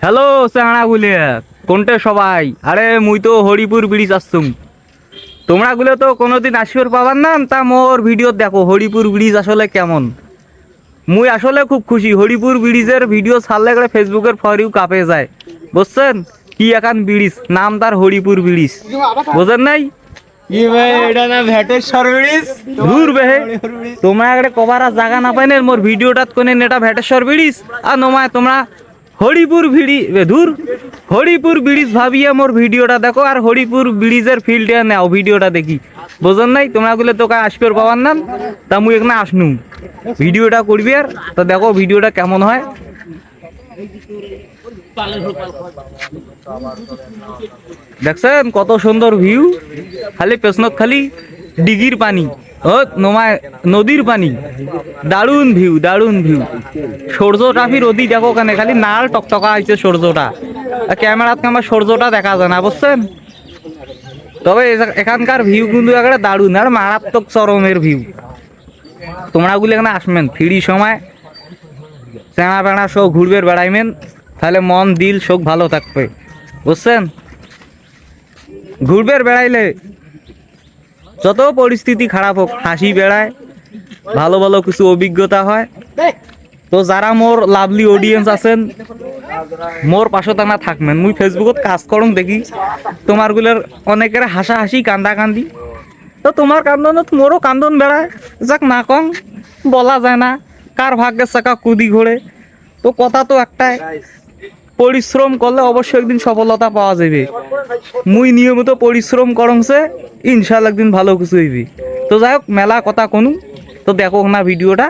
Hello চাঙড়া গুলে কোনটে সবাই? আরে মুই তো হরিপুর ব্রিজ আসছুম। তোমরা গুলো তো কোনোদিন আসিওর পাবার না, তা মোর ভিডিও দেখো হরিপুর ব্রিজ আসলে কেমন। মুই আসলে খুব খুশি, হরিপুর ব্রিজের ভিডিও ছাড়লে করে ফেসবুকের ফর ইউ কাঁপে যায়। বুঝছেন কি একান ব্রিজ, নাম তার হরিপুর ব্রিজ, বোঝেন নাই? এটা না ভেটেশ্বর ব্রিজ। দূর বেহে, তোমরা একটা কবার আর জায়গা না পাইনে মোর ভিডিওটাত কোনে নেটা ভেটেশ্বর ব্রিজ আর নমায় তোমরা হরিপুর ভিড়ি দূর হরিপুর ব্রিজ ভাবিয়ে মোর ভিডিওটা দেখো আর হরিপুর ব্রিজের ফিল্ডে নাও ভিডিওটা দেখি। বোঝেন নাই? তোমরা গুলো তোকে আসবে পাবার নাম, তা মুই এখানে আসনু ভিডিওটা করবি আর তা দেখো ভিডিওটা কেমন হয়। দেখছেন কত সুন্দর ভিউ, খালি পেছনত খালি ডিগির পানি, ও নমায় নদীর পানি। দারুণ ভিউ, দারুণ ভিউ। সূর্য ট্রাফি রোদি দেখো কানে খালি নাল টকটকা হয়েছে সূর্যটা। ক্যামেরাত আমার সূর্যটা দেখা যায় না, বুঝছেন? তবে এখানকার ভিউ কিন্তু একটা দারুণ আর মারাত্মক চরমের ভিউ। তোমরা গুলো এখানে আসবেন ফ্রি সময়, চেনা বেড়া সব ঘুরবে বেড়াইবেন, তাহলে মন দিল সব ভালো থাকবে, বুঝছেন? ঘুরবে বেড়াইলে যত পরিস্থিতি খারাপ হোক হাসি বেড়ায়, ভালো ভালো কিছু অভিজ্ঞতা হয়। তো যারা মোর লাভলি অডিয়েন্স আছেন মোর পাশে টানা থাকবেন। মুই ফেসবুকত কাজ করুন দেখি তোমার গুলোর অনেকের হাসা হাসি কান্দা কান্দি, তো তোমার কান্দনত মোরও কান্দন বেড়ায়। যাক না কম বলা যায় না, কার ভাগ্যের চাকা কুদি ঘোরে। তো কথা তো একটাই, পরিশ্রম করলে অবশ্যই একদিন সফলতা পাওয়া যাবে। মুই নিয়মিত পরিশ্রম করংছে, ইনশাল্লাহ একদিন ভালো কিছু হইবি। তো যাই হোক মেলা কথা কোনু, তো দেখো না ভিডিওটা,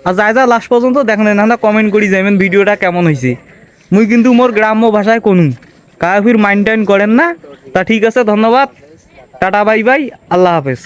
আর যাই যা লাস্ট পর্যন্ত দেখেন না কমেন্ট করি যাবেন ভিডিওটা কেমন হয়েছে। মুই কিন্তু মোর গ্রাম্য ভাষায় কোনু, কার ফির মাইন্ড টাইন করেন না। তা ঠিক আছে, ধন্যবাদ, টাটা বাই বাই, আল্লাহ হাফেজ।